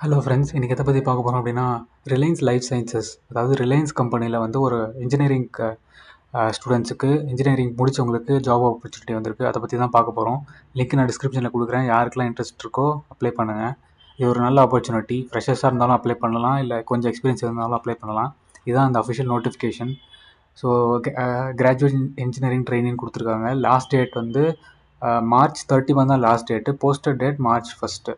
Hello friends, இன்றைக்கி எதை பற்றி பார்க்க போகிறோம் அப்படின்னா, ரிலையன்ஸ் லைஃப் சயின்சஸ், அதாவது ரிலையன்ஸ் கம்பெனியில் வந்து ஒரு இன்ஜினியரிங் ஸ்டூடெண்ட்ஸுக்கு இன்ஜினியரிங் முடித்தவங்களுக்கு ஜாப் ஆப்பர்ச்சுனிட்டி வந்திருக்கு. அதை பற்றி தான் பார்க்க போகிறோம். லிங்க் நான் டிஸ்கிரிப்ஷனில் கொடுக்குறேன். யாருக்கெல்லாம் இன்ட்ரெஸ்ட் இருக்கோ அப்ளை பண்ணுங்கள். இது ஒரு நல்ல ஆப்பர்ச்சுனிட்டி. ஃப்ரெஷர்ஸாக இருந்தாலும் அப்ளை பண்ணலாம், இல்லை கொஞ்சம் எக்ஸ்பீரியன்ஸ் இருந்தாலும் அப்ளை பண்ணலாம். இதுதான் அந்த official notification. So graduate engineering training கொடுத்துருக்காங்க. லாஸ்ட் டேட் வந்து March 31 தான் last date. Poster date March 1.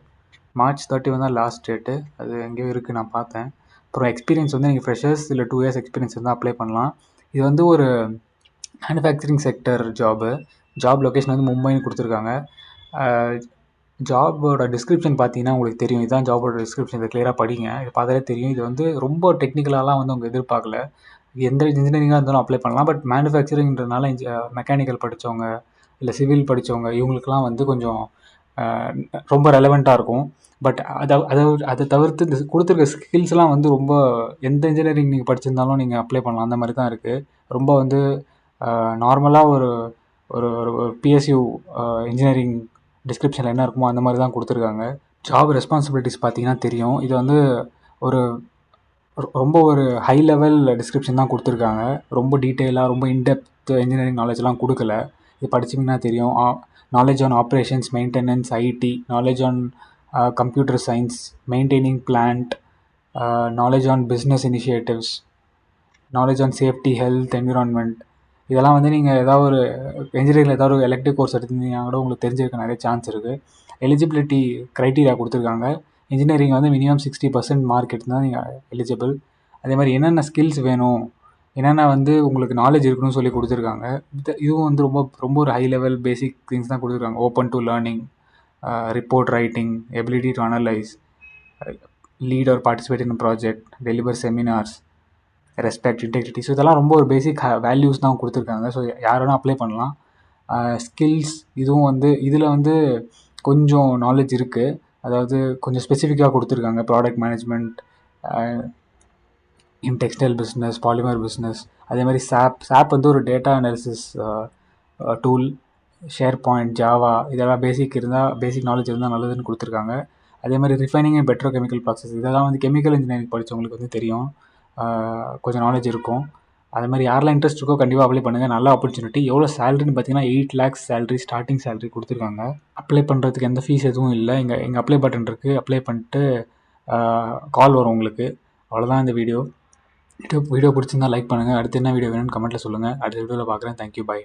March 31 தான் லாஸ்ட் டேட்டு. அது எங்கேயோ இருக்குது, நான் பார்த்தேன். அப்புறம் எக்ஸ்பீரியன்ஸ் வந்து நீங்கள் ஃப்ரெஷர்ஸ் இல்லை 2 இயர்ஸ் எக்ஸ்பீரியன்ஸ் இருந்தால் அப்ளை பண்ணலாம். இது வந்து ஒரு மேனுஃபேக்சரிங் செக்டர் ஜாப் லொக்கேஷன் வந்து மும்பைன்னு கொடுத்துருக்காங்க. ஜாபோட டிஸ்கிரிப்ஷன் பார்த்தீங்கன்னா உங்களுக்கு தெரியும். இதுதான் ஜாபோட டிஸ்கிரிப்ஷன். இதை கிளியராக படிங்க. இது பார்த்தாலே தெரியும். இது வந்து ரொம்ப டெக்னிக்கலாலாம் வந்து அவங்க எதிர்பார்க்கல. எந்த இன்ஜினியரிங்காக இருந்தாலும் அப்ளை பண்ணலாம். பட் மேனுஃபேக்சரிங்கிறதுனால மெக்கானிக்கல் படித்தவங்க இல்லை சிவில் படித்தவங்க இவங்களுக்குலாம் வந்து கொஞ்சம் ரொம்ப ரெலவெண்ட்டாக இருக்கும். பட் அதை தவிர்த்து இந்த கொடுத்துருக்க ஸ்கில்ஸ்லாம் வந்து ரொம்ப எந்த இன்ஜினியரிங் நீங்கள் படிச்சிருந்தாலும் நீங்கள் அப்ளை பண்ணலாம். அந்த மாதிரி தான் இருக்குது. ரொம்ப வந்து நார்மலாக ஒரு ஒரு ஒரு பிஎஸ்யூ இன்ஜினியரிங் டிஸ்கிரிப்ஷனில் என்ன இருக்குமோ அந்த மாதிரி தான் கொடுத்துருக்காங்க. ஜாப் ரெஸ்பான்சிபிலிட்டிஸ் பார்த்தீங்கன்னா தெரியும். இது வந்து ஒரு ரொம்ப ஒரு ஹை லெவல் டிஸ்கிரிப்ஷன் தான் கொடுத்துருக்காங்க. ரொம்ப டீட்டெயிலாக ரொம்ப இன்டெப்த் இன்ஜினியரிங் நாலேஜ்லாம் கொடுக்கல. இது படிச்சிங்கன்னா தெரியும். Knowledge on operations, maintenance, IT, knowledge on computer science, maintaining plant, knowledge on business initiatives, knowledge on safety, health, environment. இதெல்லாம் வந்து நீங்கள் ஏதாவது ஒரு இன்ஜினியரிங்கில் ஏதாவது ஒரு எலக்டிவ் கோர்ஸ் எடுத்திருந்தீங்கன்னா கூட உங்களுக்கு தெரிஞ்சிருக்க நிறைய சான்ஸ் இருக்குது. எலிஜிபிலிட்டி க்ரைட்டீரியா கொடுத்துருக்காங்க. இன்ஜினியரிங் வந்து மினிமம் 60% மார்க் எடுத்தால் நீங்கள் எலிஜிபிள். அதே மாதிரி என்னென்ன ஸ்கில்ஸ் வேணும், என்னென்ன வந்து உங்களுக்கு நாலேஜ் இருக்கணும்னு சொல்லி கொடுத்துருக்காங்க. இதுவும் வந்து ரொம்ப ரொம்ப ஒரு ஹை லெவல் பேசிக் திங்ஸ் தான் கொடுத்துருக்காங்க. Open to learning, report writing, ability to analyse, lead or participate in project, deliver seminars, respect, integrity. So இதெல்லாம் ரொம்ப ஒரு பேசிக் வேல்யூஸ் தான் கொடுத்துருக்காங்க. ஸோ யார் வேணால் அப்ளை பண்ணலாம். ஸ்கில்ஸ் இதுவும் வந்து இதில் வந்து கொஞ்சம் நாலேஜ் இருக்குது. அதாவது கொஞ்சம் ஸ்பெசிஃபிக்காக கொடுத்துருக்காங்க. Product management in textile business, polymer business. அதே மாதிரி சாப் வந்து ஒரு data analysis tool, share point, Java, இதெல்லாம் பேசிக் நாலேஜ் இருந்தால் நல்லதுன்னு கொடுத்துருக்காங்க. அதே மாதிரி ரிஃபைனிங் அண்ட் பெட்ரோகெமிக்கல் ப்ராசஸ், இதெல்லாம் வந்து கெமிக்கல் இன்ஜினியரிங் படித்தவங்களுக்கு வந்து தெரியும். கொஞ்சம் நாலேஜ் இருக்கும். அது மாதிரி யாரெல்லாம் இன்ட்ரெஸ்ட் இருக்கோ கண்டிப்பாக அப்ளை பண்ணுங்கள். நல்ல ஆப்பர்ச்சுனிட்டி. எவ்வளோ சேலரின்னு பார்த்தீங்கன்னா 8 lakhs சேலரி, ஸ்டார்டிங் சேலரி கொடுத்துருக்காங்க. அப்ளை பண்ணுறதுக்கு எந்த ஃபீஸ் எதுவும் இல்லை. இங்கே அப்ளை பட்டன் இருக்குது. அப்ளை பண்ணிட்டு கால் வரும் உங்களுக்கு. அவ்வளோதான் இந்த வீடியோ பிடிச்சிருந்தா லைக் பண்ணுங்கள். அடுத்து என்ன வீடியோ வேணும்னு கமெண்ட்டில் சொல்லுங்கள். அடுத்த வீடியோவில் பார்க்குறேன். தேங்க்யூ, பாய்.